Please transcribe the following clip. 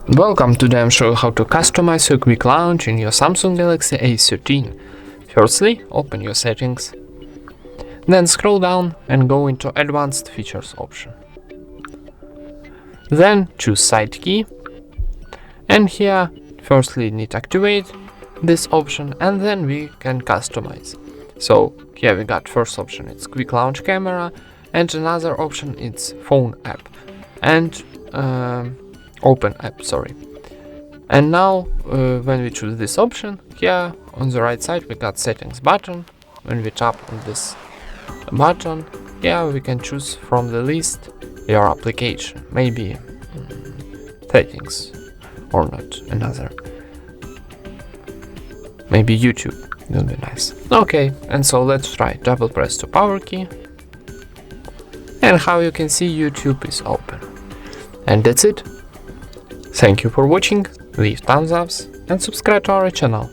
Welcome, today I'm showing how to customize your quick launch in your Samsung Galaxy A13. Firstly, open your settings, then scroll down and go into Advanced Features option. Then choose Site Key, and here firstly need to activate this option and then we can customize. So here we got first option, it's Quick Launch Camera, and another option it's Phone app and Open app, sorry. And now when we choose this option, here on the right side we got Settings button. When we tap on this button, here we can choose from the list your application, maybe settings or not, another, maybe YouTube will be nice. Okay, and so let's try. Double press to power key, and how you can see YouTube is open. And that's it. Thank you for watching, leave thumbs ups and subscribe to our channel.